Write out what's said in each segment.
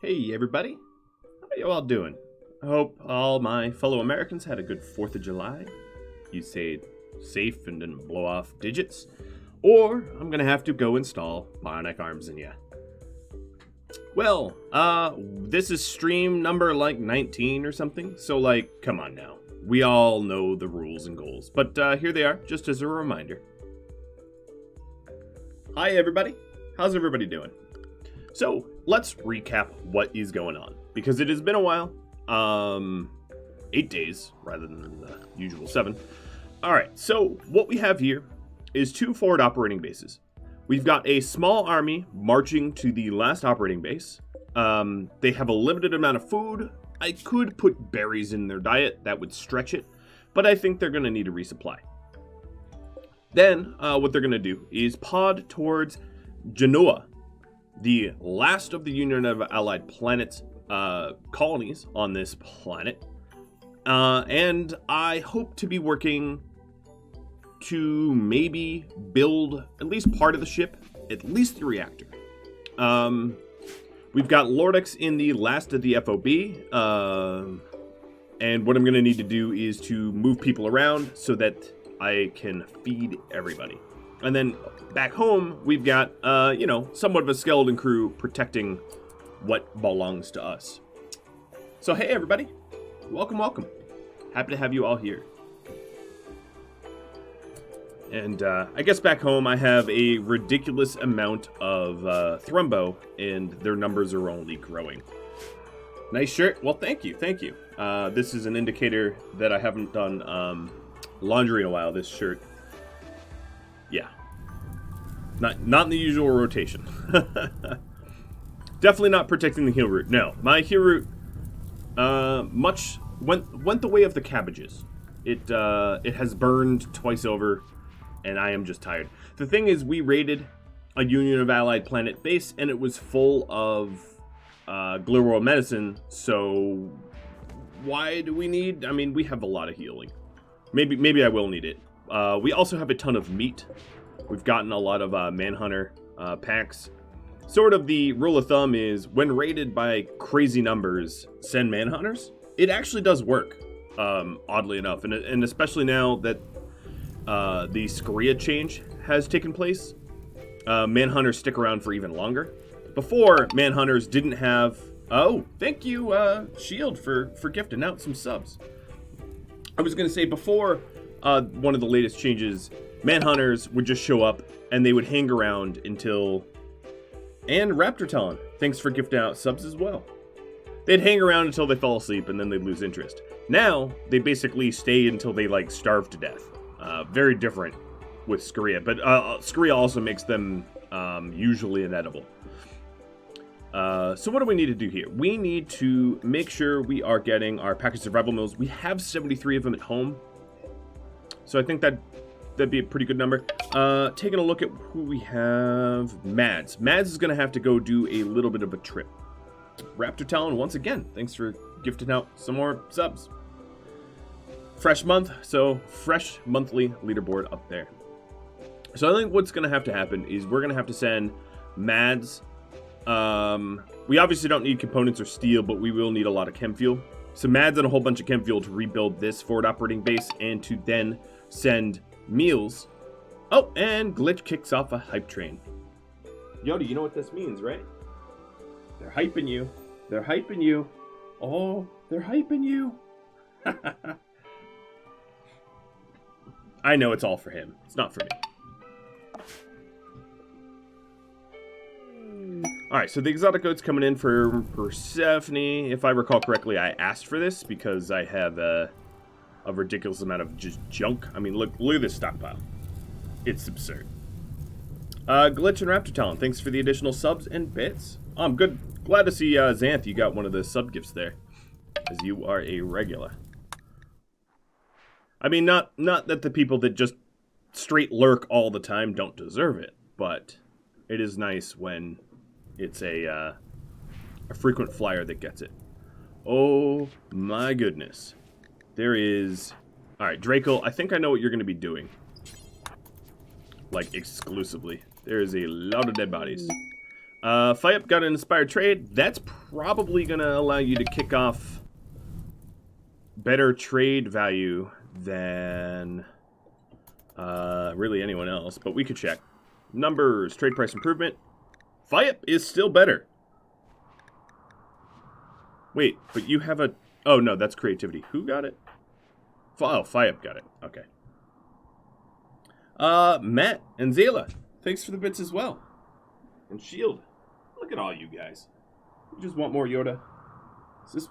Hey everybody, how are you all doing? I hope all my fellow Americans had a good 4th of July. You stayed safe and didn't blow off digits, or I'm gonna have to go install bionic arms in ya. Well, this is stream number like 19 or something, so like, come on now. We all know the rules and goals, but here they are, just as a reminder. Hi everybody, how's everybody doing? So, let's recap what is going on, because it has been a while. 8 days, rather than the usual 7. Alright, so what we have here is 2 forward operating bases. We've got a small army marching to the last operating base. They have a limited amount of food. I could put berries in their diet, that would stretch it, but I think they're going to need a resupply. Then, what they're going to do is pod towards Genoa, the last of the Union of Allied Planets colonies on this planet. And I hope to be working to maybe build at least part of the ship, at least the reactor. We've got Lordix in the last of the FOB. And what I'm going to need to do is to move people around so that I can feed everybody. And then back home, we've got, somewhat of a skeleton crew protecting what belongs to us. So, hey, everybody. Welcome, welcome. Happy to have you all here. And I guess back home, I have a ridiculous amount of Thrumbo, and their numbers are only growing. Nice shirt. Well, thank you. Thank you. This is an indicator that I haven't done laundry in a while, this shirt. Yeah. Not in the usual rotation. Definitely not protecting the heel root. No, my heel root went the way of the cabbages. It has burned twice over, and I am just tired. The thing is, we raided a Union of Allied Planet base, and it was full of Global medicine, so why do we need... I mean, we have a lot of healing. Maybe I will need it. We also have a ton of meat. We've gotten a lot of Manhunter packs. Sort of the rule of thumb is, when raided by crazy numbers, send Manhunters. It actually does work, oddly enough. And especially now that the Scoria change has taken place, Manhunters stick around for even longer. Before, Manhunters didn't have... Oh, thank you, Shield, for gifting out some subs. I was going to say, before one of the latest changes, Manhunters would just show up, and they would hang around until... And Raptor Talon, thanks for gifting out subs as well. They'd hang around until they fell asleep, and then they'd lose interest. Now, they basically stay until they, starve to death. Very different with Scoria, but Scoria also makes them usually inedible. So what do we need to do here? We need to make sure we are getting our package survival meals. We have 73 of them at home, so I think that'd be a pretty good number. Taking a look at who we have. Mads. Mads is going to have to go do a little bit of a trip. Raptor Talon, once again, thanks for gifting out some more subs. Fresh month, so fresh monthly leaderboard up there. So I think what's going to have to happen is we're going to have to send Mads. We obviously don't need components or steel, but we will need a lot of chem fuel. So Mads and a whole bunch of chem fuel to rebuild this forward operating base and to then send meals. Oh, and Glitch kicks off a hype train. Yoda, you know what this means, right? They're hyping you. They're hyping you. Oh, they're hyping you. I know it's all for him. It's not for me. Alright, so the exotic goat's coming in for Persephone. If I recall correctly, I asked for this because I have a ridiculous amount of just junk. I mean, look at this stockpile. It's absurd. Glitch and Raptor Talon, thanks for the additional subs and bits. Oh, I'm good. Glad to see, Xanth, you got one of the sub gifts there, as you are a regular. I mean, not that the people that just straight lurk all the time don't deserve it, but it is nice when it's a frequent flyer that gets it. Oh my goodness. There is... Alright, Draco, I think I know what you're going to be doing. Like, exclusively. There is a lot of dead bodies. Fayup got an inspired trade. That's probably going to allow you to kick off better trade value than really anyone else, but we could check. Numbers, trade price improvement. Fayup is still better. Wait, but you have a... Oh, no, that's creativity. Who got it? Oh, Fayup got it. Okay. Matt and Zayla, thanks for the bits as well. And Shield. Look at all you guys. You just want more Yoda. Is this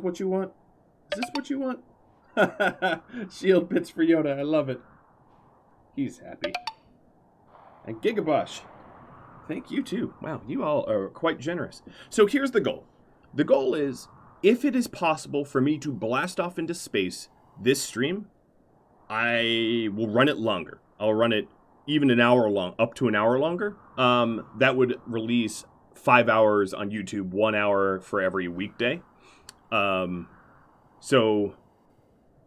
what you want? Is this what you want? Shield bits for Yoda. I love it. He's happy. And Gigabosh. Thank you, too. Wow, you all are quite generous. So here's the goal. The goal is, if it is possible for me to blast off into space this stream, I will run it longer. I'll run it even an hour long, up to an hour longer. That would release 5 hours on YouTube, 1 hour for every weekday. So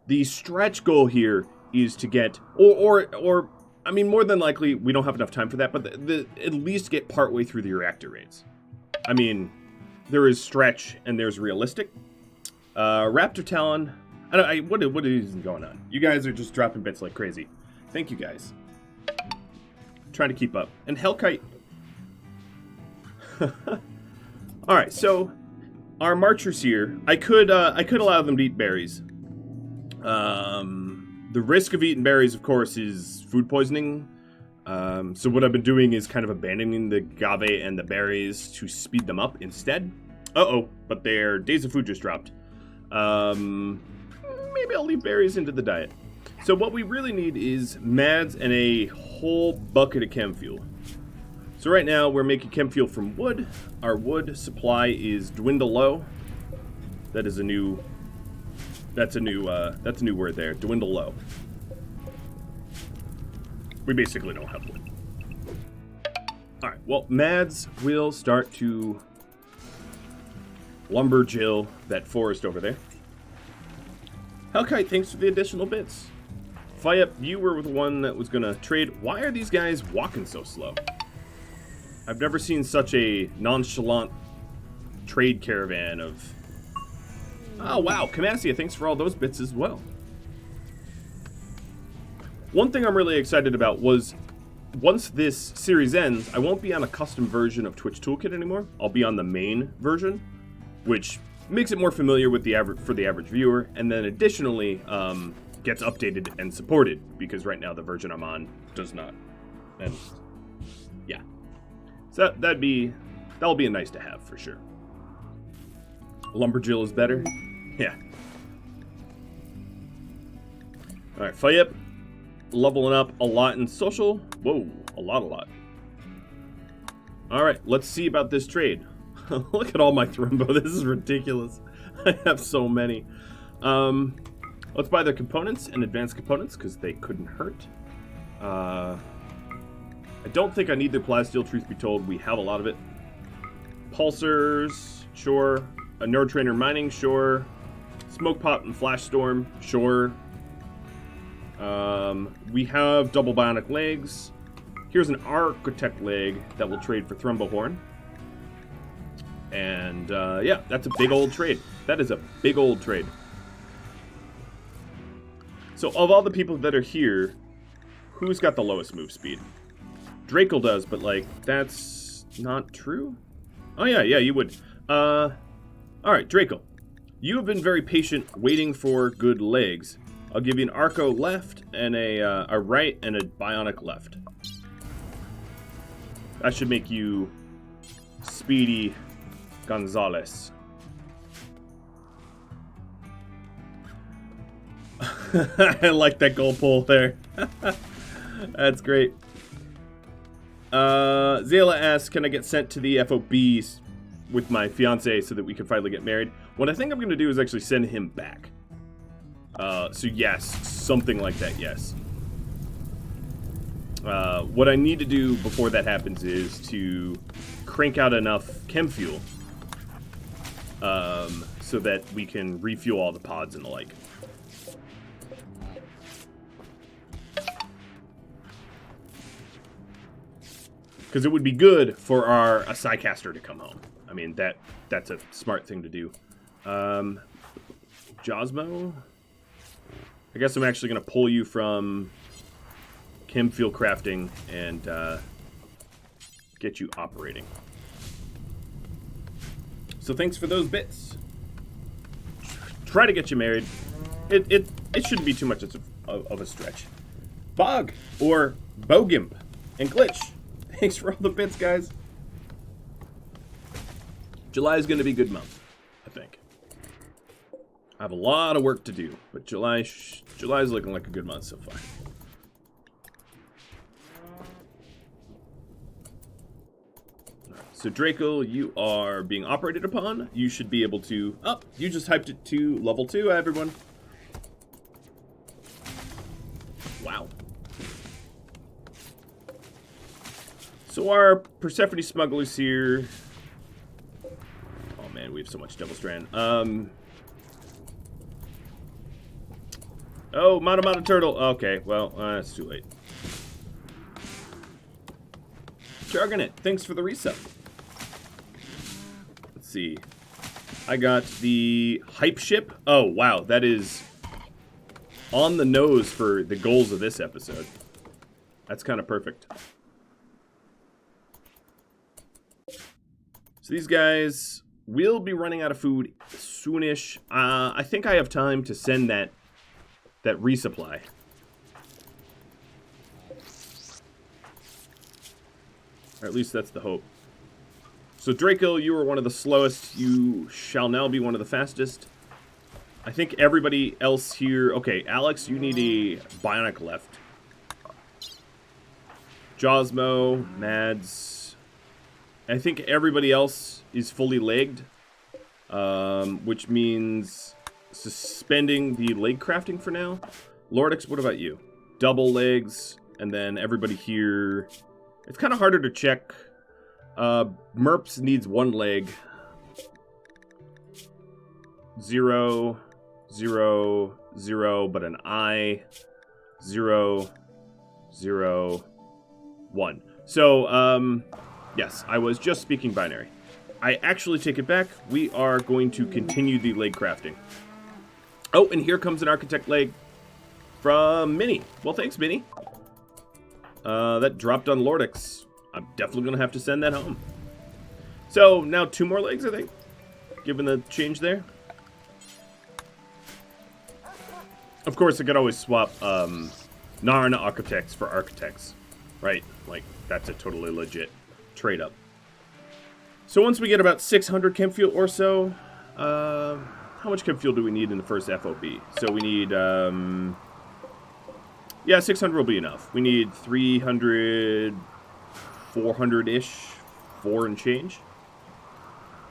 the stretch goal here is to get, or I mean, more than likely, we don't have enough time for that, but at least get partway through the reactor raids. I mean, there is stretch and there's realistic. Raptor Talon, what is going on? You guys are just dropping bits like crazy. Thank you guys. Trying to keep up. And Hellkite. Alright, so our marchers here, I could allow them to eat berries. The risk of eating berries, of course, is food poisoning. So what I've been doing is kind of abandoning the agave and the berries to speed them up instead. Uh-oh, but their days of food just dropped. Maybe I'll leave berries into the diet. So what we really need is mads and a whole bucket of chem fuel. So right now we're making chem fuel from wood. Our wood supply is dwindle low. That's a new word there. Dwindle low. We basically don't have wood. All right. Well, mads will start to lumber jill that forest over there. Hellkite, thanks for the additional bits. Fayup, you were the one that was gonna trade. Why are these guys walking so slow? I've never seen such a nonchalant trade caravan of... Oh, wow. Camasia, thanks for all those bits as well. One thing I'm really excited about was, once this series ends, I won't be on a custom version of Twitch Toolkit anymore. I'll be on the main version, which makes it more familiar with the average viewer, and then additionally gets updated and supported, because right now the version I'm on does not. And yeah, so that'll be a nice to have for sure. Lumberjill is better. Yeah. All right, Fayup, leveling up a lot in social. Whoa, a lot. All right, let's see about this trade. Look at all my Thrumbo. This is ridiculous. I have so many. Let's buy their components and advanced components because they couldn't hurt. I don't think I need their plasteel, truth be told. We have a lot of it. Pulsars, sure. A Neurotrainer mining, sure. Smoke pot and flash storm, sure. We have double bionic legs. Here's an architect leg that will trade for Thrumbo Horn. And yeah, that's a big old trade. That is a big old trade. So of all the people that are here, who's got the lowest move speed? Draco does, but like, that's not true? Oh yeah, you would. Alright, Draco. You have been very patient waiting for good legs. I'll give you an Arco left and a right and a Bionic left. That should make you Speedy Gonzalez. I like that goal pull there. That's great. Zayla asks, can I get sent to the FOBs with my fiance so that we can finally get married? What I think I'm going to do is actually send him back. So yes, something like that, yes. What I need to do before that happens is to crank out enough chem fuel so that we can refuel all the pods and the like. Because it would be good for our Psycaster to come home. I mean, that's a smart thing to do. Josmo? I guess I'm actually going to pull you from Chem Field Crafting and get you operating. So thanks for those bits. Try to get you married. It shouldn't be too much of a stretch. Bog or Bogimp and Glitch. Thanks for all the bits, guys. July is going to be a good month, I think. I have a lot of work to do, but July is looking like a good month so far. So Draco, you are being operated upon. You should be able to... Oh, you just hyped it to level 2, everyone. Wow. So our Persephone smugglers here... Oh man, we have so much Devil Strand. Oh, Mata Turtle. Okay, well, it's too late. Jargonet, thanks for the resub. Let's see. I got the hype ship. Oh, wow, that is on the nose for the goals of this episode. That's kind of perfect. So these guys will be running out of food soonish. I think I have time to send that resupply. Or at least that's the hope. So Draco, you were one of the slowest. You shall now be one of the fastest. I think everybody else here... Okay, Alex, you need a bionic left. Josmo, Mads... I think everybody else is fully legged, which means suspending the leg crafting for now. Lordix, what about you? Double legs, and then everybody here. It's kind of harder to check. Merps needs 1 leg. 0, 0, 0, but an I. 0, 0, 1. So, yes, I was just speaking binary. I actually take it back. We are going to continue the leg crafting. Oh, and here comes an architect leg from Minnie. Well, thanks, Minnie. That dropped on Lordix. I'm definitely going to have to send that home. So, now 2 more legs, I think, given the change there. Of course, I could always swap Narna architects for architects, right? Like, that's a totally legit trade up. So once we get about 600 chem fuel or so, how much chem fuel do we need in the first FOB? So we need, yeah, 600 will be enough. We need 300, 400-ish, 4 and change.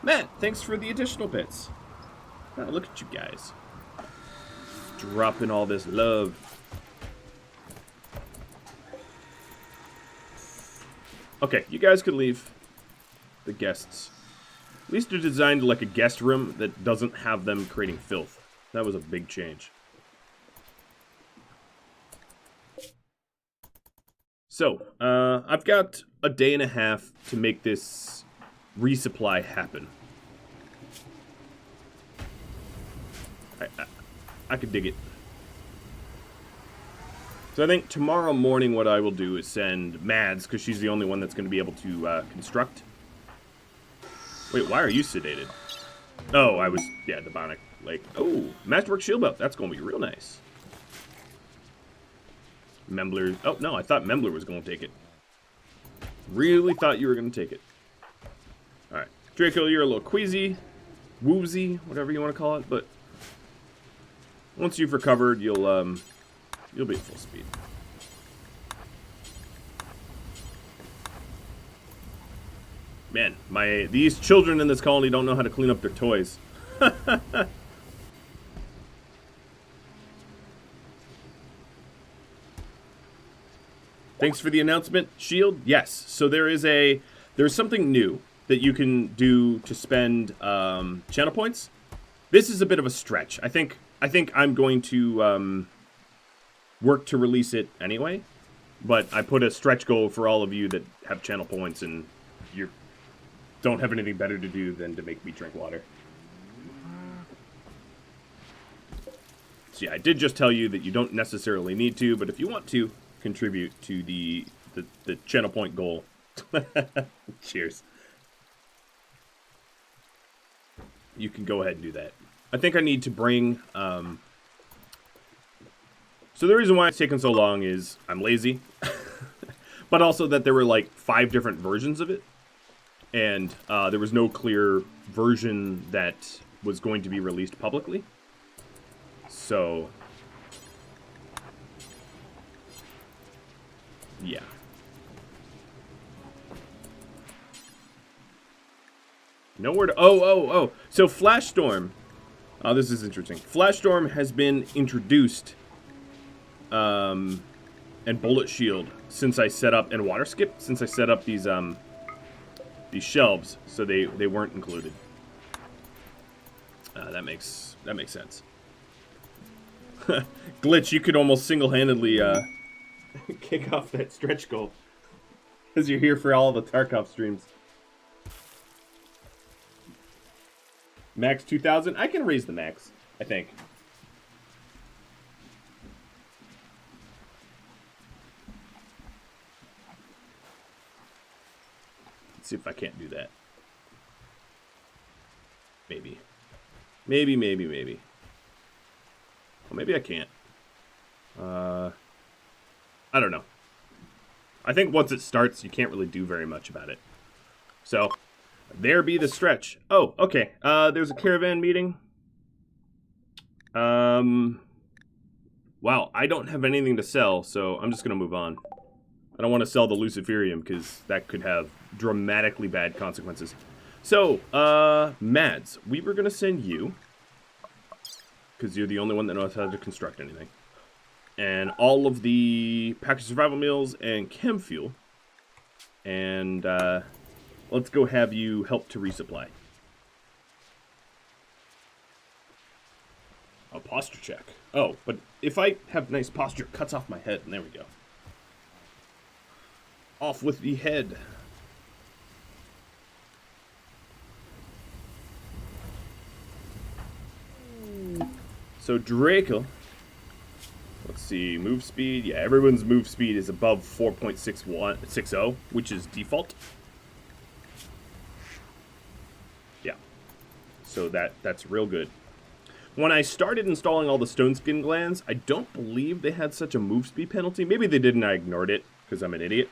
Matt, thanks for the additional bits. Oh, look at you guys. Dropping all this love. Okay, you guys can leave. The guests. At least they're designed like a guest room that doesn't have them creating filth. That was a big change. So, I've got a day and a half to make this resupply happen. I could dig it. So I think tomorrow morning what I will do is send Mads, because she's the only one that's going to be able to construct. Wait, why are you sedated? Oh, I was, yeah, the bionic leg. Oh, Masterwork Shield Belt. That's going to be real nice. Membler. Oh, no, I thought Membler was going to take it. Really thought you were going to take it. Alright. Draco, you're a little queasy, woozy, whatever you want to call it, but once you've recovered, you'll be at full speed. Man, these children in this colony don't know how to clean up their toys. Thanks for the announcement, Shield. Yes, so there's something new that you can do to spend channel points. This is a bit of a stretch. I think I'm going to work to release it anyway. But I put a stretch goal for all of you that have channel points and you don't have anything better to do than to make me drink water. So yeah, I did just tell you that you don't necessarily need to, but if you want to contribute to the channel point goal, cheers. You can go ahead and do that. I think I need to bring... So the reason why it's taken so long is I'm lazy, but also that there were like 5 different versions of it, and there was no clear version that was going to be released publicly. So, yeah. Nowhere to... Oh. So Flashstorm. Oh, this is interesting. Flashstorm has been introduced... and Bullet Shield since I set up, and Water Skip since I set up these shelves, so they weren't included. That makes sense. Glitch, you could almost single-handedly kick off that stretch goal because you're here for all the Tarkov streams. Max 2,000. I can raise the max, I think. See if I can't do that. Maybe. Maybe. Well, maybe I can't. I don't know. I think once it starts, you can't really do very much about it. So, there be the stretch. Oh, okay. There's a caravan meeting. Wow, I don't have anything to sell, so I'm just going to move on. I don't want to sell the Luciferium because that could have dramatically bad consequences. So, Mads, we were going to send you, because you're the only one that knows how to construct anything, and all of the packaged survival meals and chem fuel, and let's go have you help to resupply. A posture check. Oh, but if I have nice posture, it cuts off my head, and there we go. Off with the head. So Draco, let's see, move speed. Yeah, everyone's move speed is above 4.60, which is default. Yeah, so that's real good. When I started installing all the stone skin glands, I don't believe they had such a move speed penalty. Maybe they did and I ignored it because I'm an idiot.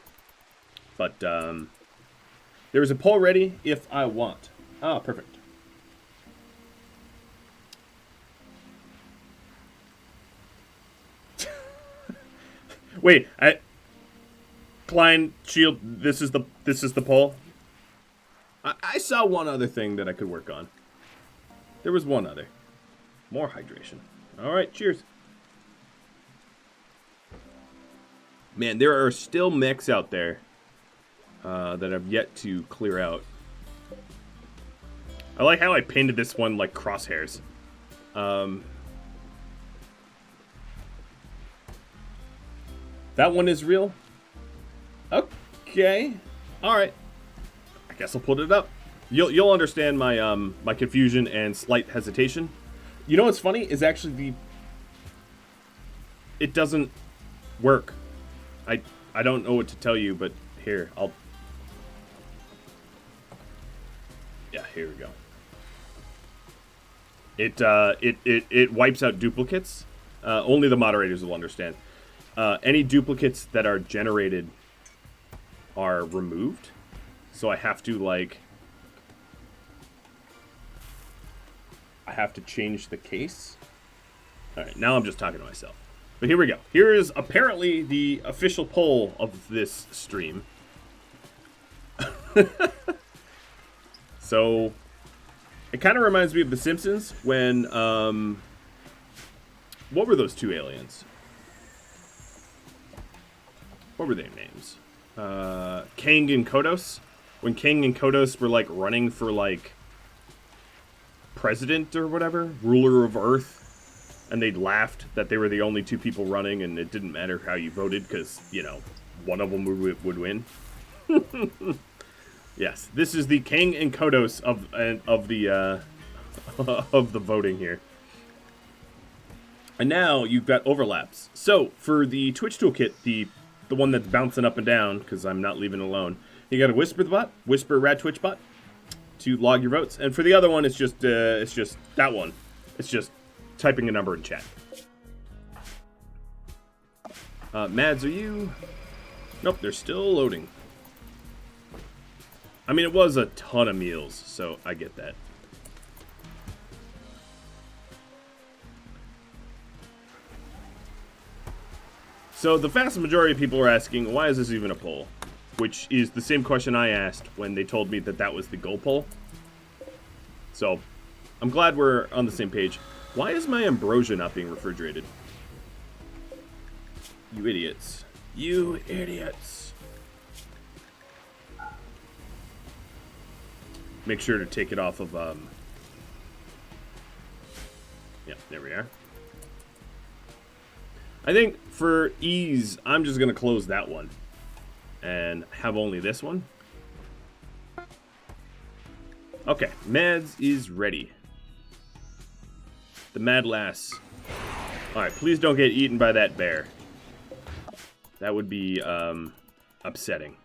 But there is a poll ready if I want. Ah, perfect. Wait, Klein Shield. This is the poll. I saw one other thing that I could work on. There was one other. More hydration. All right, cheers. Man, there are still mechs out there that have yet to clear out. I like how I painted this one like crosshairs. That one is real? Okay. Alright. I guess I'll put it up. You'll understand my my confusion and slight hesitation. You know what's funny is actually it doesn't work. I don't know what to tell you, but here, yeah, here we go. It wipes out duplicates. Only the moderators will understand. Any duplicates that are generated are removed. So I have to change the case. Alright, now I'm just talking to myself. But here we go. Here is apparently the official poll of this stream. So, it kind of reminds me of The Simpsons when, what were those two aliens? What were their names? Kang and Kodos? When Kang and Kodos were, running for, president or whatever? Ruler of Earth? and they laughed that they were the only 2 people running, and it didn't matter how you voted because, you know, one of them would win. Yes, this is the King and Kodos of the of the voting here. And now you've got overlaps. So for the Twitch toolkit, the one that's bouncing up and down, because I'm not leaving it alone, you got a Whisper the bot, Whisper Rad Twitch bot, to log your votes. And for the other one, it's just that one. It's just typing a number in chat. Mads, are you? Nope, they're still loading. I mean, it was a ton of meals, so I get that. So the vast majority of people are asking, why is this even a poll? Which is the same question I asked when they told me that that was the goal poll. So, I'm glad we're on the same page. Why is my ambrosia not being refrigerated? You idiots. You idiots. Make sure to take it off of, yeah, there we are. I think for ease, I'm just going to close that one and have only this one. Okay, Mads is ready. The Mad Lass. Alright, please don't get eaten by that bear. That would be upsetting.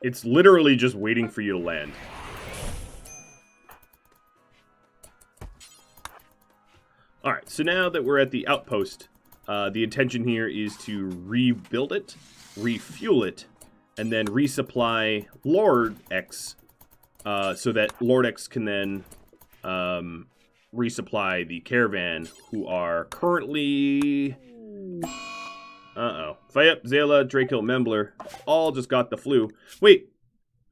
It's literally just waiting for you to land. Alright, so now that we're at the outpost, the intention here is to rebuild it, refuel it, and then resupply Lord X, so that Lord X can then resupply the caravan, who are currently... Uh-oh. Fayep, Zayla, Draco, Membler, all just got the flu. Wait,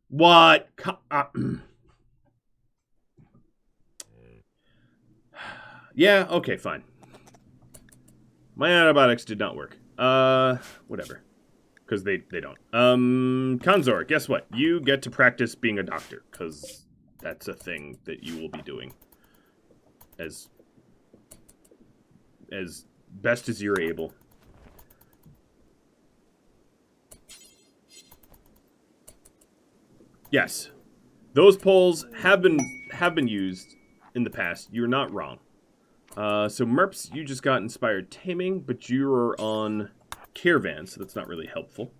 what? Yeah, okay, fine. My antibiotics did not work. Whatever. Because they don't. Kanzor, guess what? You get to practice being a doctor, because that's a thing that you will be doing. As best as you're able. Yes. Those polls have been used in the past. You're not wrong. So Merps, you just got inspired taming, but you're on caravan, so that's not really helpful.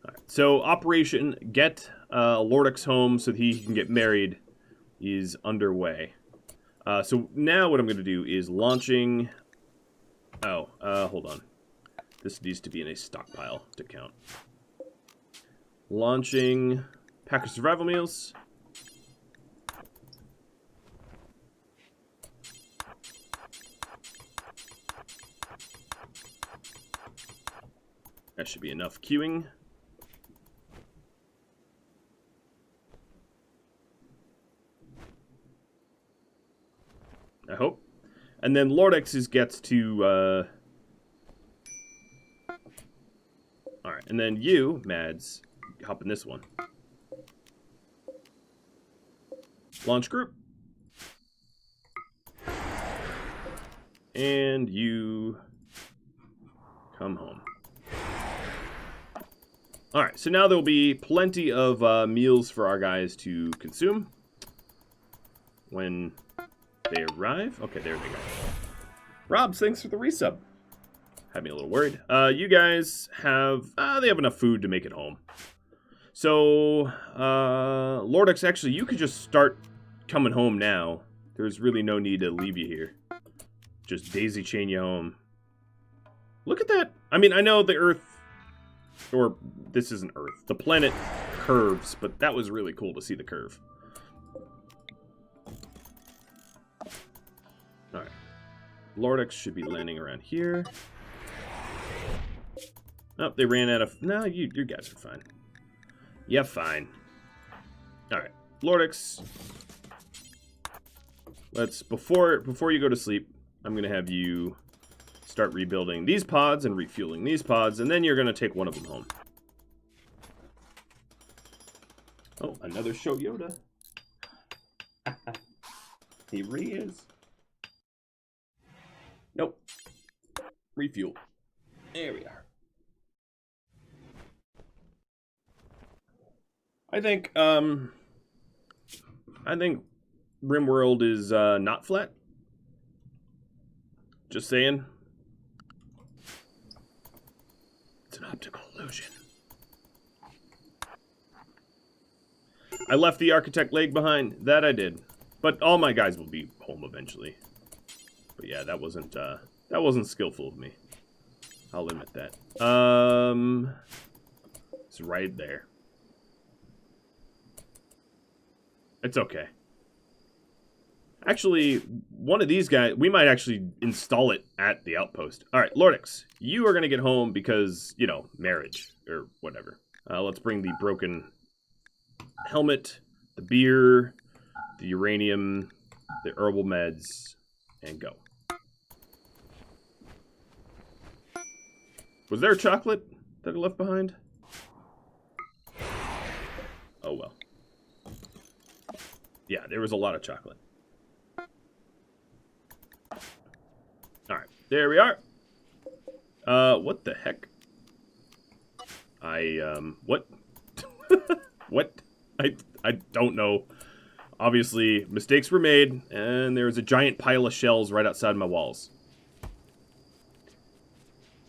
Alright, so Operation Get Lord X home so that he can get married is underway. So now what I'm going to do is launching... Oh, hold on. This needs to be in a stockpile to count. Launching pack of survival meals. That should be enough queuing. I hope. And then Lord X's gets to... Alright, and then you, Mads, hop in this one. Launch group. And you come home. Alright, so now there will be plenty of meals for our guys to consume when they arrive. Okay, there they go. Rob, thanks for the resub. Had me a little worried. You guys have... they have enough food to make it home. So, Lord X, actually, you could just start coming home now. There's really no need to leave you here. Just daisy chain you home. Look at that. I mean, I know the Earth... Or, this isn't Earth. The planet curves, but that was really cool to see the curve. Alright. Lord X should be landing around here. Oh, they ran out of... No, you guys are fine. Yeah, fine. Alright. Lord X. Let's... Before you go to sleep, I'm going to have you... start rebuilding these pods and refueling these pods, and then you're going to take one of them home. Oh, another Show Yoda. He really is. Nope. Refuel. There we are. I think RimWorld is not flat. Just saying. It's an optical illusion. I left the architect leg behind. That I did. But all my guys will be home eventually. But yeah, that wasn't skillful of me. I'll admit that. It's right there. It's okay. Actually, one of these guys, we might actually install it at the outpost. All right, Lordix, you are going to get home because, you know, marriage or whatever. Let's bring the broken helmet, the beer, the uranium, the herbal meds, and go. Was there chocolate that I left behind? Oh, well. Yeah, there was a lot of chocolate. Alright, there we are. What the heck? What? What? I don't know. Obviously, mistakes were made, and there's a giant pile of shells right outside my walls.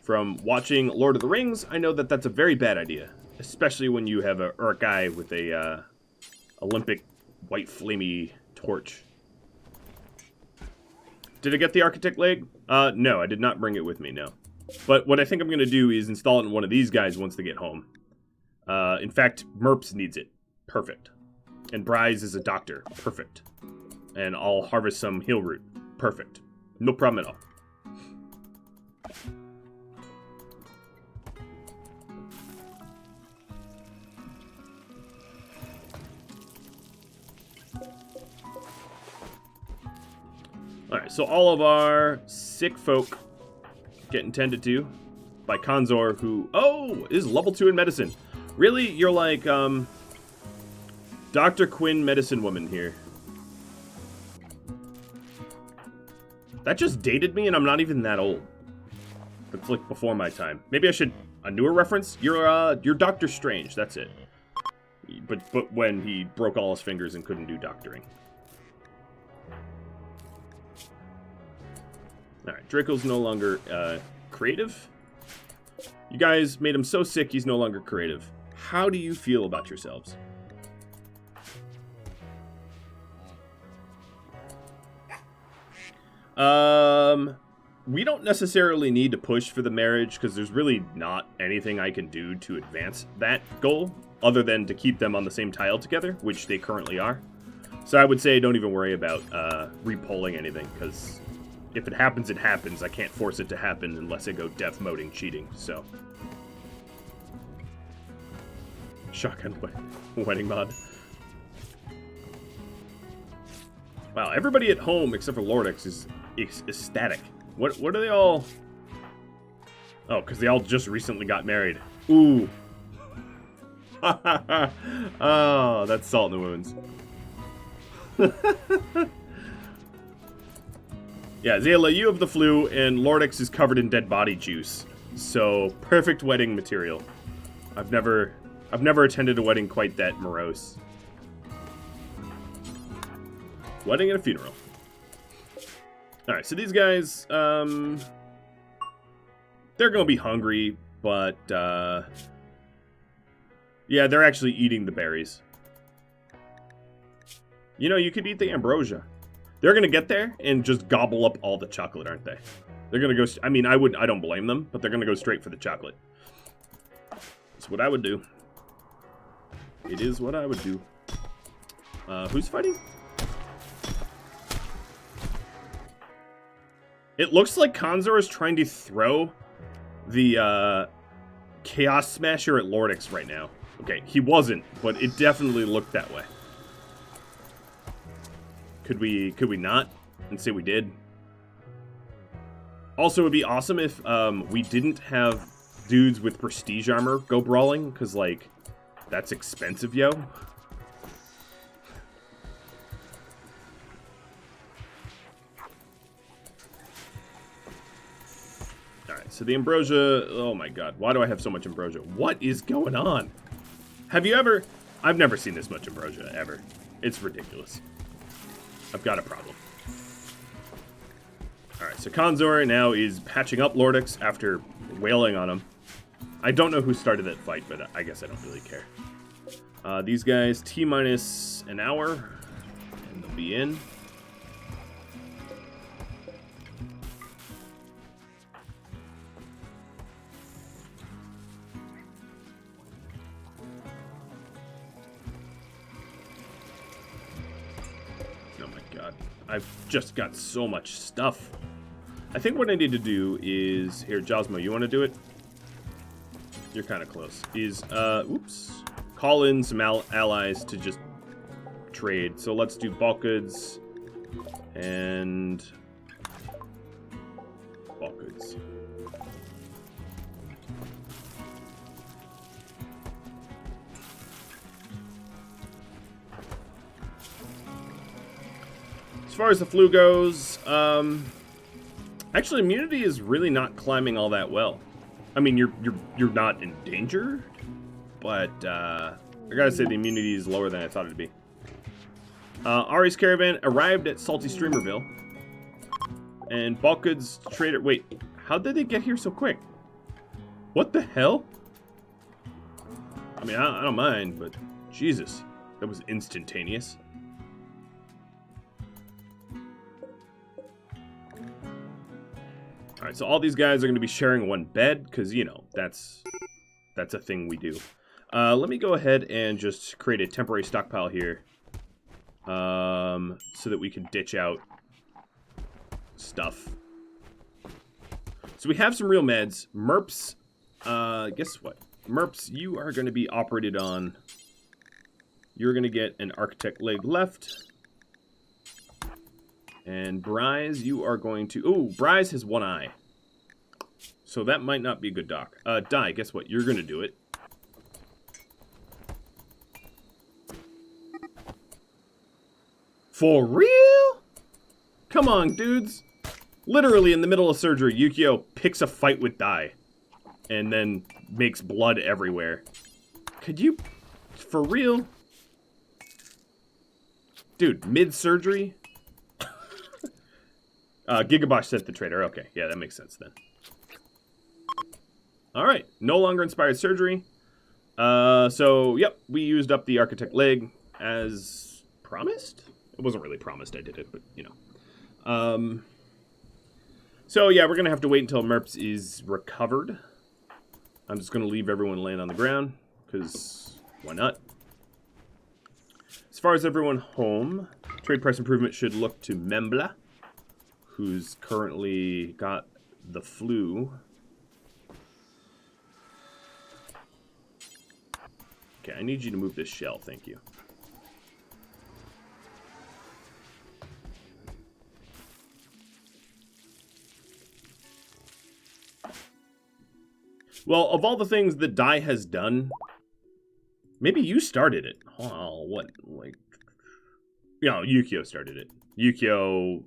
From watching Lord of the Rings, I know that that's a very bad idea. Especially when you have a guy with a, Olympic white flamey torch. Did I get the architect leg? No, I did not bring it with me, no. But what I think I'm going to do is install it in one of these guys once they get home. In fact, Merps needs it. Perfect. And Bryce is a doctor. Perfect. And I'll harvest some heal root. Perfect. No problem at all. Alright, so all of our sick folk getting tended to by Konzor, who, is level 2 in medicine. Really? You're like, Dr. Quinn medicine woman here. That just dated me, and I'm not even that old. It's like before my time. Maybe I should, a newer reference? You're Doctor Strange, that's it. But when he broke all his fingers and couldn't do doctoring. Alright, Draco's no longer, creative. You guys made him so sick he's no longer creative. How do you feel about yourselves? We don't necessarily need to push for the marriage, because there's really not anything I can do to advance that goal, other than to keep them on the same tile together, which they currently are. So I would say don't even worry about, repolling anything, because if it happens, it happens. I can't force it to happen unless I go death moding cheating, so. Shotgun wedding mod. Wow, everybody at home except for Lordix is ecstatic. What are they all? Oh, because they all just recently got married. Ooh. Oh, that's salt in the wounds. Yeah, Zayla, you have the flu, and Lordix is covered in dead body juice. So, perfect wedding material. I've never attended a wedding quite that morose. Wedding and a funeral. Alright, so these guys, they're gonna be hungry, but, yeah, they're actually eating the berries. You know, you could eat the ambrosia. They're gonna get there and just gobble up all the chocolate, aren't they? They're gonna go, I mean, I don't blame them, but they're gonna go straight for the chocolate. That's what I would do. It is what I would do. Who's fighting? It looks like Konzor is trying to throw the Chaos Smasher at Lordix right now. Okay, he wasn't, but it definitely looked that way. Could we not and say we did? Also, it would be awesome if we didn't have dudes with prestige armor go brawling, because, like, that's expensive, yo. so the ambrosia... Oh my god, why do I have so much ambrosia? What is going on? Have you ever... I've never seen this much ambrosia, ever. It's ridiculous. I've got a problem. Alright, so Consor now is patching up Lordix after wailing on him. I don't know who started that fight, but I guess I don't really care. These guys, T-minus an hour, and they'll be in. Oh my god, I've just got so much stuff. I think what I need to do is... Here, Josmo, you want to do it? You're kind of close. Is, oops. Call in some allies to just trade. So let's do bulk goods and bulk goods. As far as the flu goes, actually immunity is really not climbing all that well. I mean, you're not in danger, but I gotta say the immunity is lower than I thought it'd be. Ari's caravan arrived at Salty Streamerville, and bulk goods trader. Wait, how did they get here so quick? What the hell? I mean, I don't mind, but Jesus, that was instantaneous. Alright, so all these guys are going to be sharing one bed, because, you know, that's a thing we do. Let me go ahead and just create a temporary stockpile here. So that we can ditch out stuff. So we have some real meds. Merps, guess what? Merps, you are going to be operated on. You're going to get an architect leg left. And Bryze, you are going to... Oh, Bryze has one eye. So that might not be a good doc. Die, guess what? You're going to do it. For real? Come on, dudes. Literally in the middle of surgery, Yukio picks a fight with Dai. And then makes blood everywhere. Could you... For real? Dude, mid-surgery? Gigabosh sent the trader. Okay, yeah, that makes sense then. Alright, no longer inspired surgery. So, yep, we used up the architect leg as promised? It wasn't really promised I did it, but, you know. So, yeah, we're going to have to wait until Merps is recovered. I'm just going to leave everyone laying on the ground, because why not? As far as everyone home, trade price improvement should look to Membla, who's currently got the flu. Okay, I need you to move this shell, thank you. Well, of all the things that Dai has done, maybe you started it. Oh, what, like... You know, Yukio started it. Yukio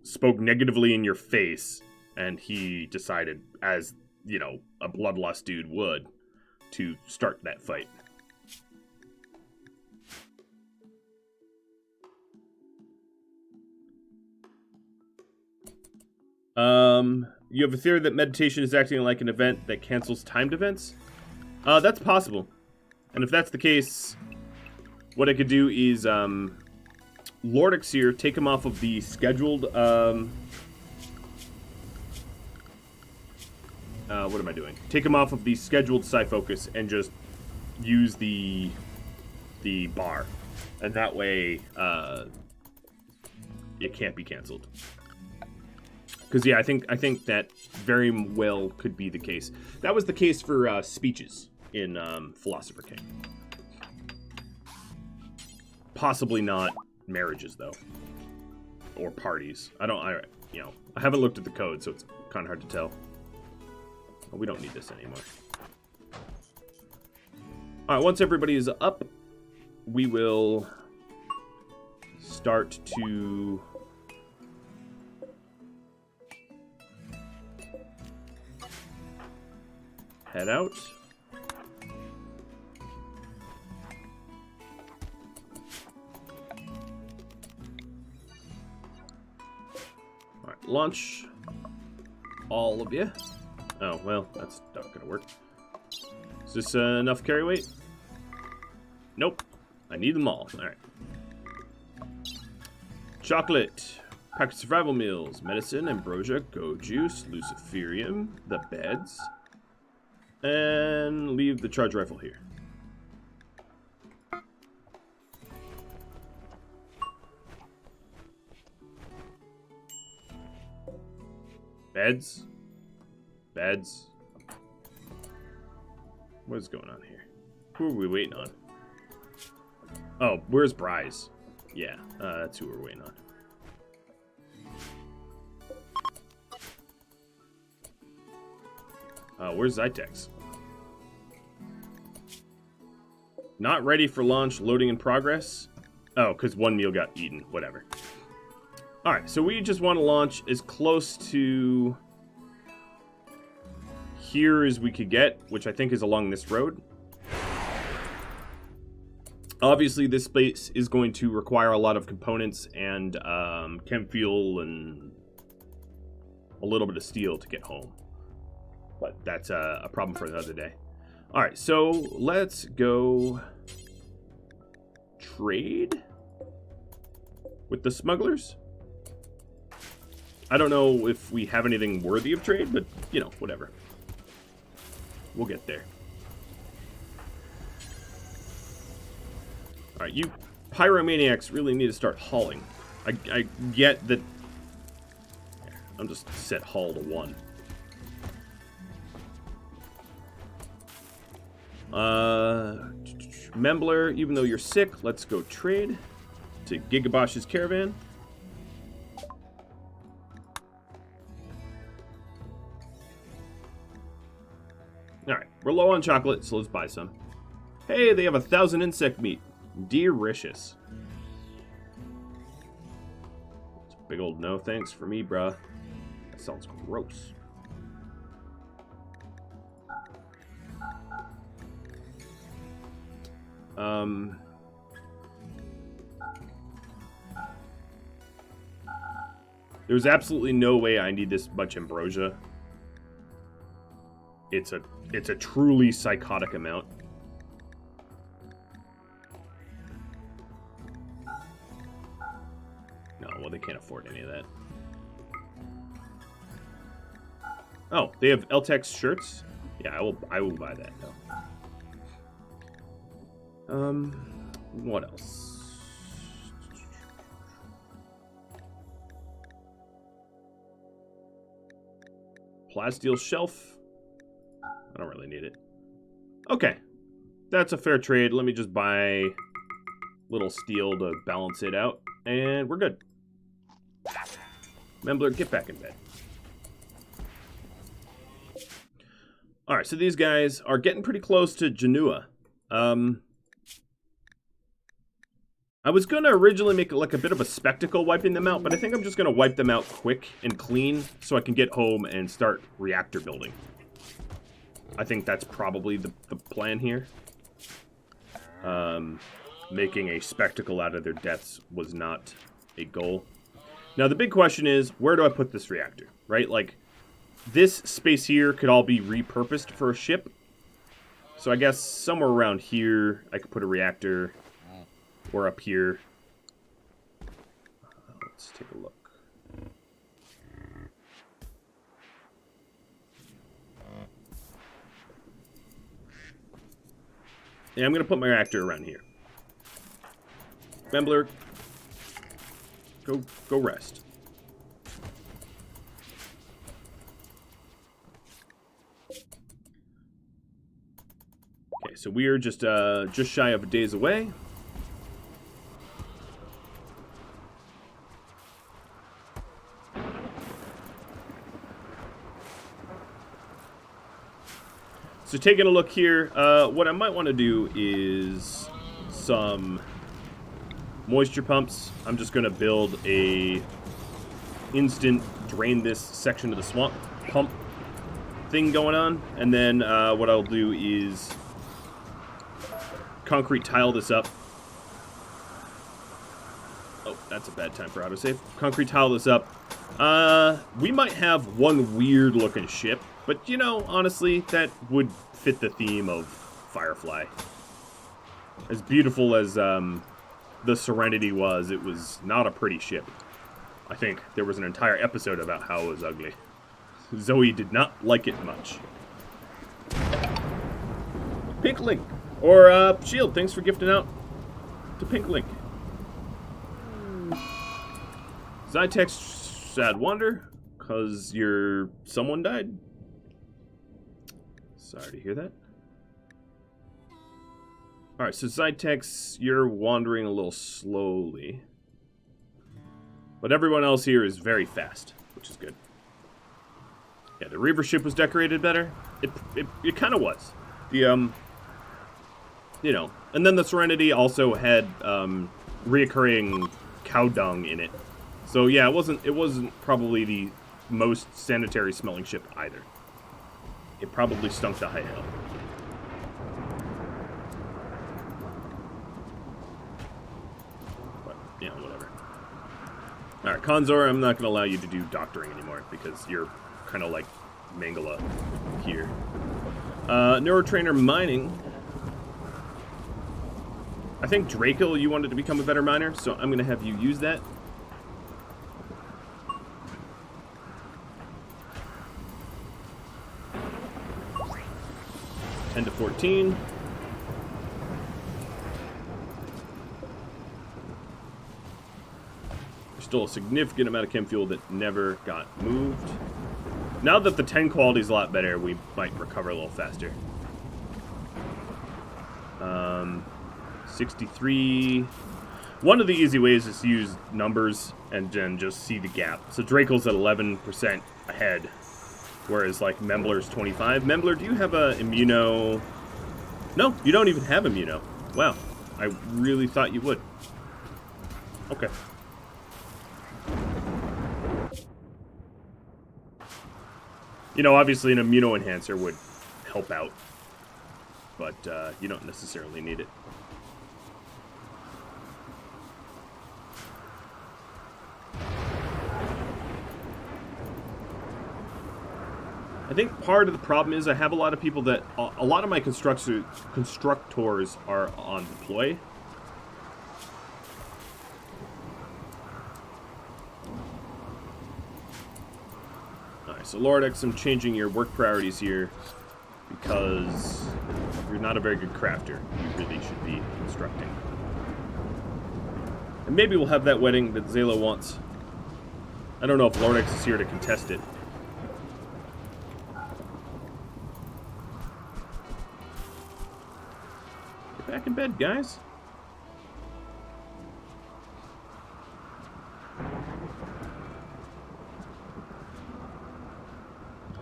spoke negatively in your face, and he decided, as, you know, a bloodlust dude would, to start that fight. You have a theory that meditation is acting like an event that cancels timed events? That's possible. And if that's the case, what I could do is, Lordix here, take him off of the scheduled, what am I doing? Take him off of the scheduled psi focus and just use the bar. And that way, it can't be canceled. Because, yeah, I think that very well could be the case. That was the case for speeches in Philosopher King. Possibly not marriages, though. Or parties. I haven't looked at the code, so it's kind of hard to tell. Well, we don't need this anymore. Alright, once everybody is up, we will start to... head out. Alright, launch all of you. Oh, well, that's not gonna work. Is this enough carry weight? Nope. I need them all. Alright. Chocolate. Packed survival meals. Medicine, ambrosia, go juice, luciferium, the beds. And leave the charge rifle here. Beds. Beds. What is going on here? Who are we waiting on? Oh, where's Bryce? Yeah, that's who we're waiting on. Where's Zytex? Not ready for launch, loading in progress. Oh, because one meal got eaten. Whatever. Alright, so we just want to launch as close to here as we could get, which I think is along this road. Obviously, this space is going to require a lot of components and chem fuel and a little bit of steel to get home. But that's a problem for another day. Alright, so let's go trade with the smugglers. I don't know if we have anything worthy of trade, but, you know, whatever. We'll get there. Alright, you pyromaniacs really need to start hauling. I get that... I'm just set haul to 1. Membler, even though you're sick, let's go trade to Gigabosh's caravan. Alright, we're low on chocolate, so let's buy some. Hey, they have 1,000 insect meat. Delicious. It's a big old no thanks for me, bruh. That sounds gross. There's absolutely no way I need this much ambrosia. It's a truly psychotic amount. No, well, they can't afford any of that. Oh, they have LTEX shirts? Yeah, I will buy that though. What else? Plasteel shelf. I don't really need it. Okay. That's a fair trade. Let me just buy little steel to balance it out. And we're good. Membler, get back in bed. Alright, so these guys are getting pretty close to Genua. I was going to originally make like a bit of a spectacle wiping them out, but I think I'm just going to wipe them out quick and clean so I can get home and start reactor building. I think that's probably the plan here. Making a spectacle out of their deaths was not a goal. Now, the big question is, where do I put this reactor, right? Like, this space here could all be repurposed for a ship. So I guess somewhere around here, I could put a reactor, or up here. Let's take a look. Yeah, I'm going to put my reactor around here. Membler, go rest. Okay, so we are just shy of a days away. So taking a look here, what I might want to do is some moisture pumps. I'm just going to build a instant drain this section of the swamp pump thing going on. And then what I'll do is concrete tile this up. Oh, that's a bad time for autosave. Concrete tile this up. We might have one weird looking ship, but you know, honestly, that would fit the theme of Firefly. As beautiful as the Serenity was, it was not a pretty ship. I think there was an entire episode about how it was ugly. Zoe did not like it much. Pink Link. Or, Shield, thanks for gifting out to Pink Link. Zytek's sad wonder, because someone died. Sorry to hear that. Alright, so Zytek's, you're wandering a little slowly. But everyone else here is very fast, which is good. Yeah, the Reaver ship was decorated better. It kind of was. The, you know, and then the Serenity also had, reoccurring cow dung in it. So yeah, it wasn't probably the most sanitary smelling ship either. It probably stunk to high hell. But yeah, whatever. Alright, Konzor, I'm not gonna allow you to do doctoring anymore because you're kinda like Mangala here. Neurotrainer mining. I think Draco, you wanted to become a better miner, so I'm gonna have you use that. To 14. There's still a significant amount of chem fuel that never got moved. Now that the 10 quality is a lot better, we might recover a little faster. 63. One of the easy ways is to use numbers and then just see the gap. So Draco's at 11% ahead. Whereas, like, Membler's 25. Membler, do you have a immuno? No, you don't even have immuno. Wow. I really thought you would. Okay. You know, obviously an immuno enhancer would help out. But, you don't necessarily need it. I think part of the problem is I have a lot of people that... A lot of my constructors are on deploy. Alright, so Lordex, I'm changing your work priorities here because you're not a very good crafter. You really should be constructing. And maybe we'll have that wedding that Zayla wants. I don't know if Lordex is here to contest it. Back in bed, guys.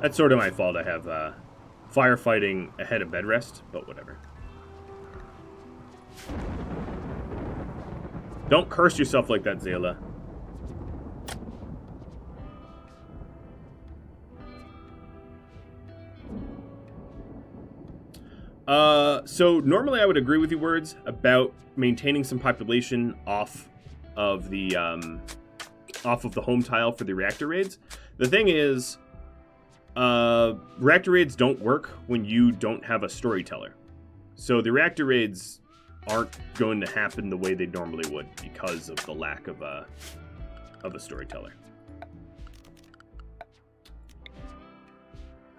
That's sort of my fault. I have firefighting ahead of bed rest, but whatever. Don't curse yourself like that, Zayla. So normally I would agree with you, Words, about maintaining some population off of the home tile for the reactor raids. The thing is, reactor raids don't work when you don't have a storyteller. So the reactor raids aren't going to happen the way they normally would because of the lack of a storyteller.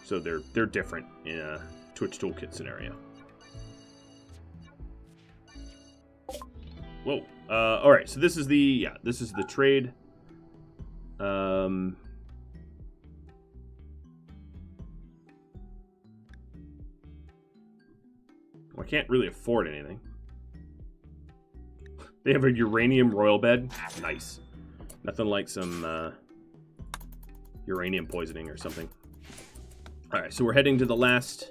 So they're different in a Twitch Toolkit scenario. Whoa. Alright, so this is the trade. I can't really afford anything. They have a uranium royal bed. Nice. Nothing like some uranium poisoning or something. Alright, so we're heading to the last...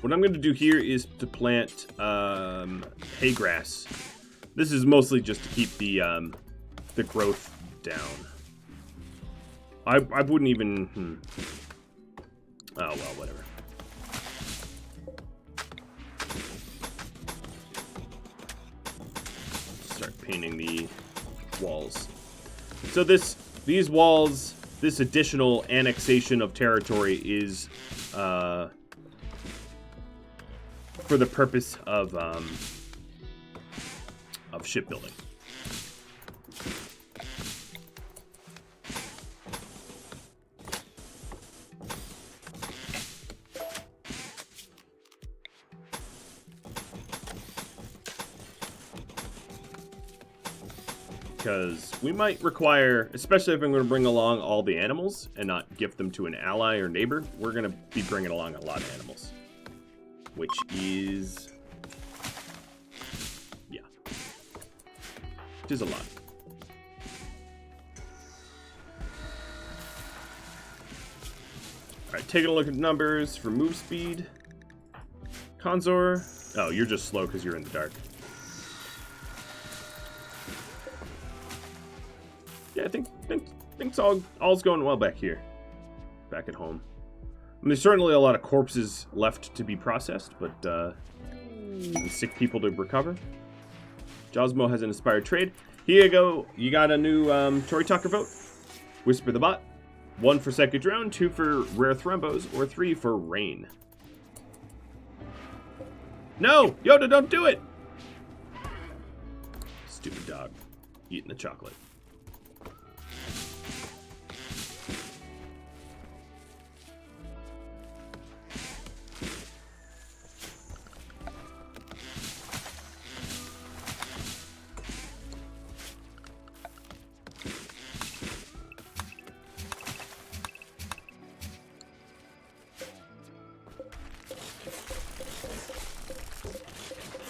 What I'm going to do here is to plant hay grass. This is mostly just to keep the growth down. I wouldn't even... Oh, well, whatever. Start painting the walls. So these walls, this additional annexation of territory is for the purpose of shipbuilding. Because we might require, especially if I'm going to bring along all the animals and not gift them to an ally or neighbor, we're going to be bringing along a lot of animals. Which is... yeah. Which is a lot. Alright, taking a look at numbers for move speed. Consor. Oh, you're just slow because you're in the dark. Yeah, I think all's going well back here. Back at home. I mean, there's certainly a lot of corpses left to be processed, but and sick people to recover. Josmo has an inspired trade. Here you go. You got a new Tory Talker vote. Whisper the Bot. 1 for Psychic Drone, 2 for Rare Thrombos, or 3 for Rain. No! Yoda, don't do it! Stupid dog. Eating the chocolate.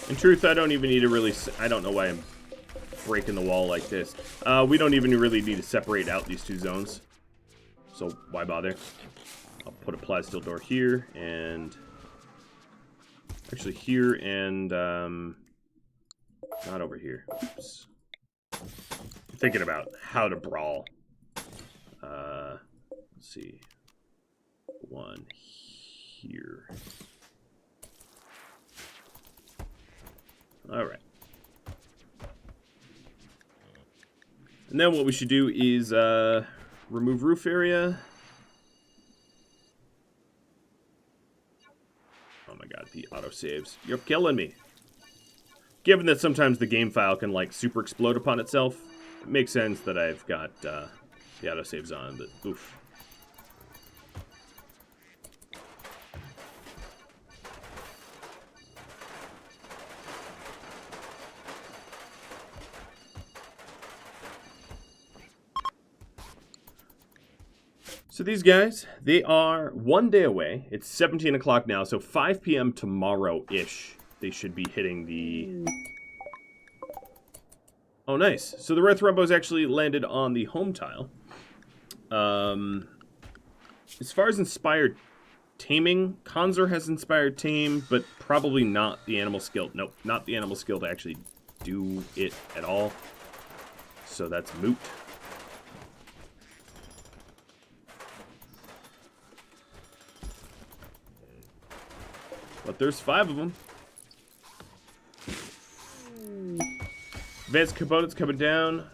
In truth, I don't even need to really... I don't know why I'm breaking the wall like this. We don't even really need to separate out these two zones. So why bother? I'll put a plasteel door here and... actually here and... not over here. Oops. I'm thinking about how to brawl. Let's see. 1 here. Alright. And then what we should do is remove roof area. Oh my god, the autosaves. You're killing me. Given that sometimes the game file can like super explode upon itself, it makes sense that I've got the autosaves on, but oof. So these guys, they are 1 day away. It's 17 o'clock now, so 5 p.m. tomorrow-ish. They should be hitting the... Oh, nice. So the Rare Thrombos actually landed on the home tile. As far as inspired taming, Consor has inspired tame, but probably not the animal skill. Nope, not the animal skill to actually do it at all. So that's moot. But there's 5 of them. Advanced components coming down.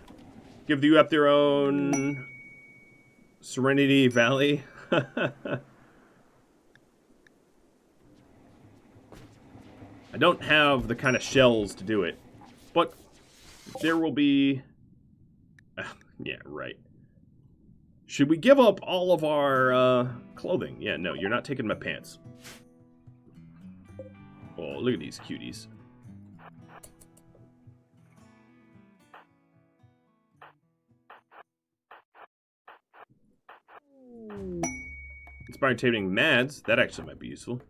Give you up their own Serenity Valley. I don't have the kind of shells to do it. But there will be... yeah, right. Should we give up all of our clothing? Yeah, no, you're not taking my pants. Oh, look at these cuties. Inspired taming Mads. That actually might be useful.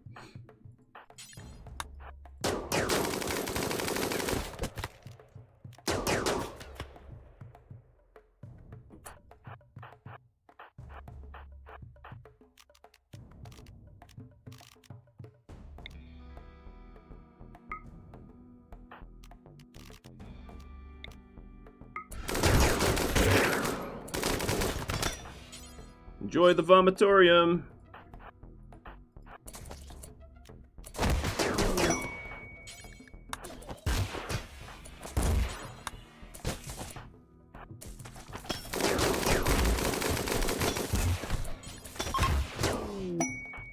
Enjoy the vomitorium.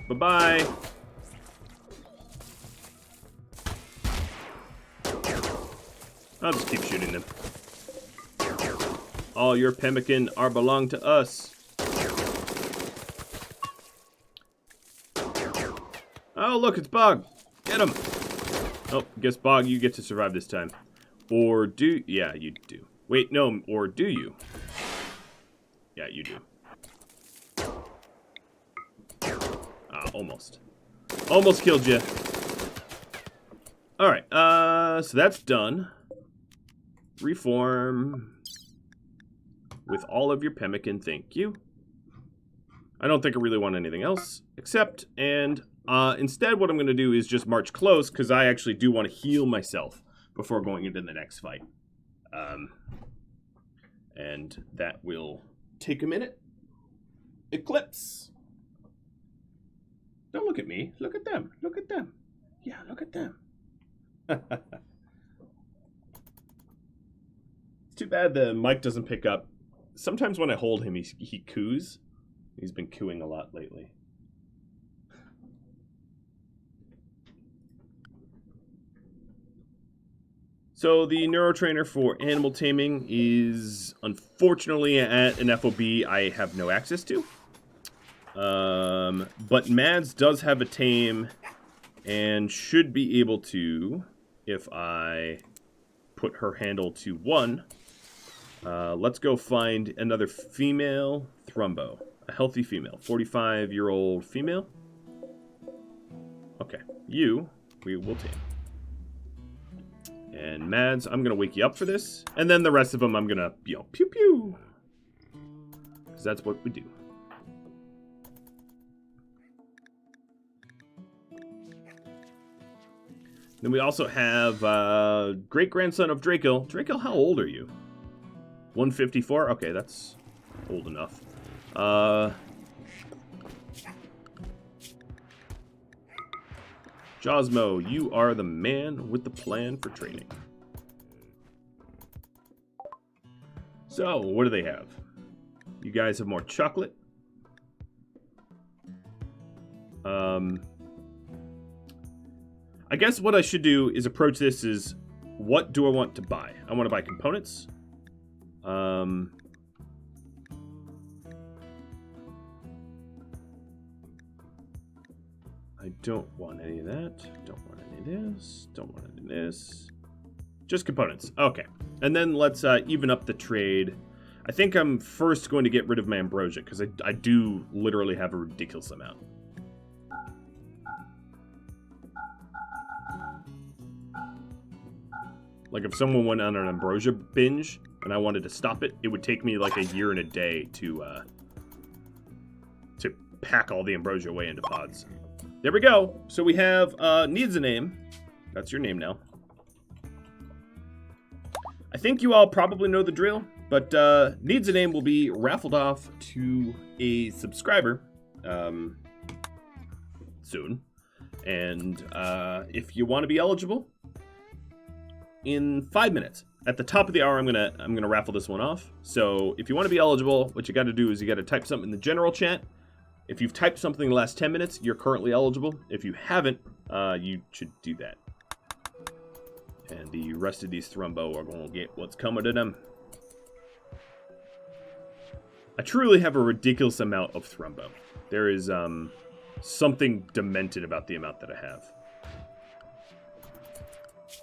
Bye-bye. I'll just keep shooting them. All your pemmican are belong to us. Oh, look, it's Bog. Get him. Oh, guess Bog, you get to survive this time. Or do... Yeah, you do. Wait, no, or do you? Yeah, you do. Almost. Almost killed you. Alright, so that's done. Reform with all of your pemmican, thank you. I don't think I really want anything else, except, and instead what I'm going to do is just march close, because I actually do want to heal myself before going into the next fight. And that will take a minute. Eclipse. Don't look at me. Look at them. Look at them. Yeah, look at them. It's too bad the mic doesn't pick up. Sometimes when I hold him, he coos. He's been cooing a lot lately. So the neurotrainer for animal taming is unfortunately at an FOB I have no access to. But Mads does have a tame and should be able to, if I put her handle to 1. Let's go find another female Thrumbo. A healthy female. 45-year-old female. Okay. You, we will tame. And Mads, I'm going to wake you up for this. And then the rest of them, I'm going to, pew-pew. Because that's what we do. Then we also have great-grandson of Draco. Draco, how old are you? 154? Okay, that's old enough. Josmo, you are the man with the plan for training. So, what do they have? You guys have more chocolate. I guess what I should do is approach this as, what do I want to buy? I want to buy components. I don't want any of that. Don't want any of this. Don't want any of this. Just components. Okay. And then let's even up the trade. I think I'm first going to get rid of my ambrosia, because I do literally have a ridiculous amount. Like, if someone went on an ambrosia binge and I wanted to stop it, it would take me like a year and a day to pack all the ambrosia away into pods. There we go. So we have needs a name. That's your name now. I think you all probably know the drill, but needs a name will be raffled off to a subscriber soon. And if you want to be eligible, in 5 minutes, at the top of the hour, I'm gonna raffle this one off. So if you want to be eligible, what you got to do is you got to type something in the general chat. If you've typed something in the last 10 minutes, you're currently eligible. If you haven't, you should do that. And the rest of these Thrumbo are going to get what's coming to them. I truly have a ridiculous amount of Thrumbo. There is something demented about the amount that I have.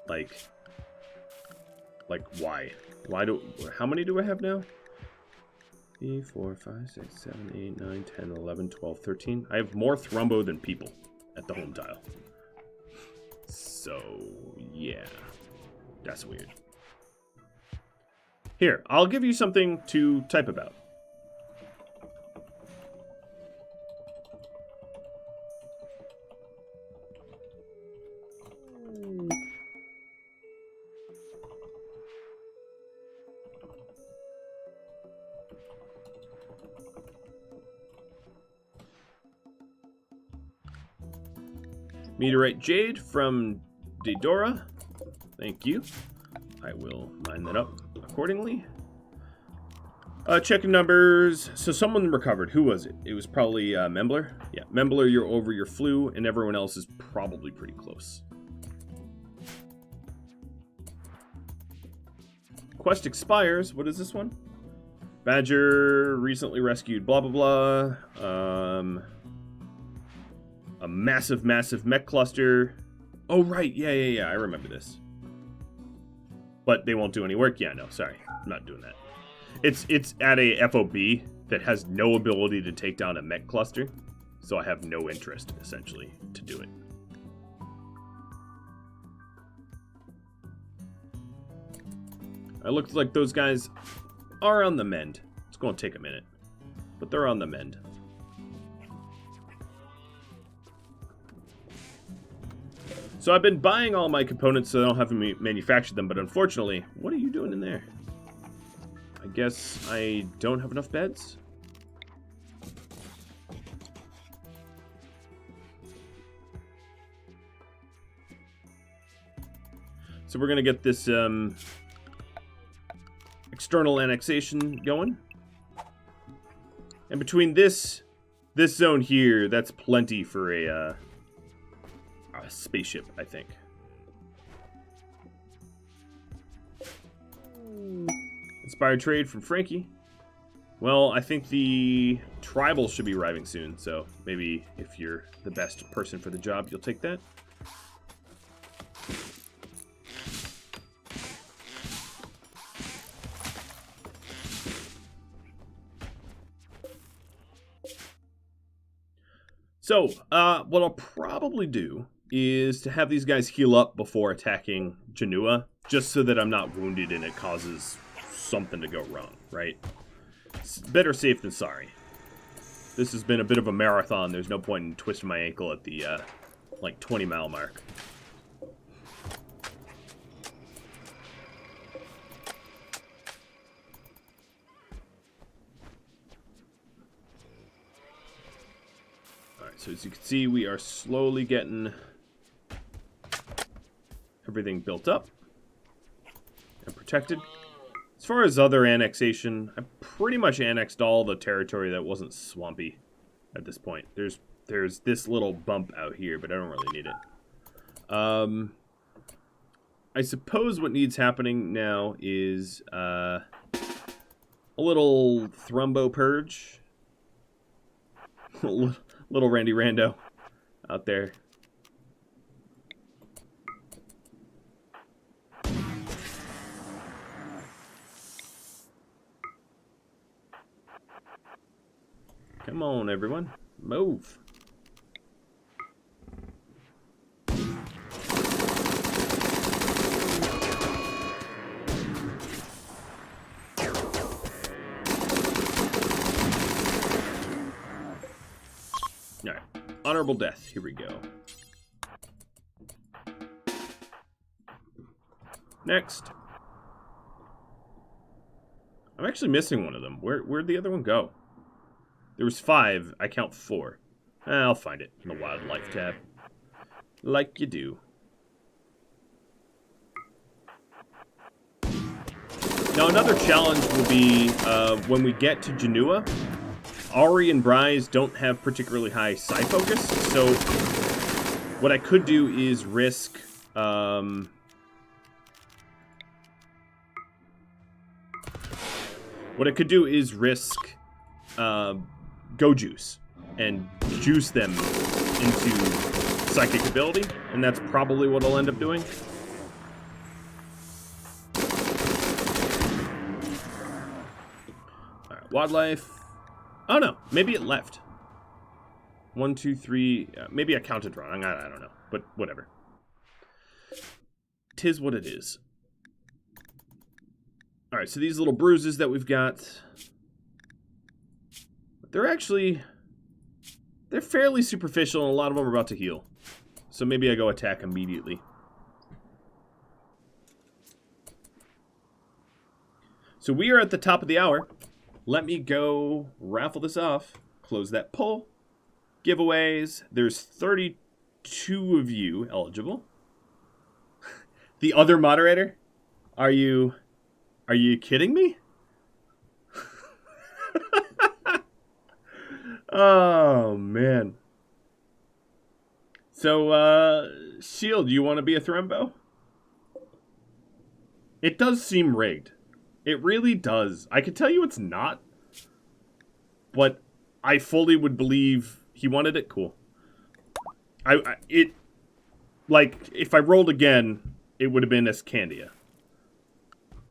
Like why? How many do I have now? 3, 4, 5, 6, 7, 8, 9, 10, 11, 12, 13. I have more Thrumbo than people at the home tile. So, yeah. That's weird. Here, I'll give you something to type about. Meteorite Jade from Dedora. Thank you. I will line that up accordingly. Checking numbers. So someone recovered. Who was it? It was probably Membler. Yeah, Membler, you're over your flu, and everyone else is probably pretty close. Quest expires. What is this one? Badger recently rescued blah blah blah. A massive mech cluster. Oh right, yeah, I remember this. But they won't do any work. Yeah, no, sorry. I'm not doing that. It's at a FOB that has no ability to take down a mech cluster, so I have no interest essentially to do it. It looks like those guys are on the mend. It's going to take a minute, but they're on the mend. So I've been buying all my components so I don't have to manufacture them, but unfortunately, what are you doing in there? I guess I don't have enough beds? So we're going to get this external annexation going. And between this zone here, that's plenty for a spaceship, I think. Inspired trade from Frankie. Well, I think the tribal should be arriving soon, so maybe if you're the best person for the job, you'll take that. So, what I'll probably do is to have these guys heal up before attacking Janua, just so that I'm not wounded and it causes something to go wrong, right? It's better safe than sorry. This has been a bit of a marathon. There's no point in twisting my ankle at the, like, 20-mile mark. Alright, so as you can see, we are slowly getting everything built up and protected. As far as other annexation, I pretty much annexed all the territory that wasn't swampy at this point. There's this little bump out here, but I don't really need it. I suppose what needs happening now is a little thrombo purge. Little Randy Rando out there. Come on, everyone. Move. Alright. Honorable death. Here we go. Next. I'm actually missing one of them. Where'd the other one go? There was 5. I count 4. I'll find it in the wildlife tab. Like you do. Now another challenge will be when we get to Janua. Ari and Bryce don't have particularly high psi focus, so what I could do is risk Go Juice and juice them into psychic ability, and that's probably what I'll end up doing. Alright, wildlife. Oh no, maybe it left. 1, 2, 3. Maybe I counted wrong. I don't know, but whatever. 'Tis what it is. Alright, so these little bruises that we've got, they're fairly superficial, and a lot of them are about to heal. So maybe I go attack immediately. So we are at the top of the hour. Let me go raffle this off. Close that poll. Giveaways. There's 32 2 of you eligible. The other moderator? Are you kidding me? Oh, man. So, Shield, you want to be a Thrumbo? It does seem rigged. It really does. I could tell you it's not. But I fully would believe he wanted it. Cool. Like, if I rolled again, it would have been Escandia.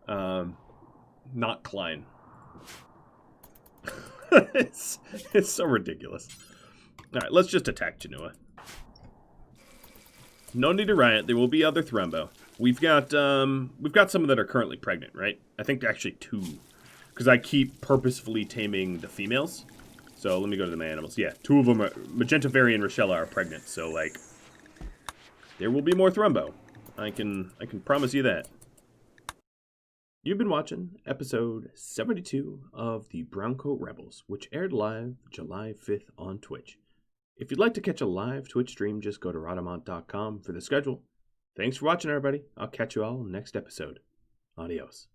Not Klein. it's so ridiculous. Alright, let's just attack Janua. No need to riot. There will be other Thrumbo. We've got some that are currently pregnant, right? I think actually 2. Because I keep purposefully taming the females. So let me go to my animals. Yeah, 2 of them are... Magenta Fairy and Rochella are pregnant. So, like... There will be more Thrumbo. I can promise you that. You've been watching episode 72 of the Browncoat Rebels, which aired live July 5th on Twitch. If you'd like to catch a live Twitch stream, just go to Rhadamant.com for the schedule. Thanks for watching, everybody. I'll catch you all next episode. Adios.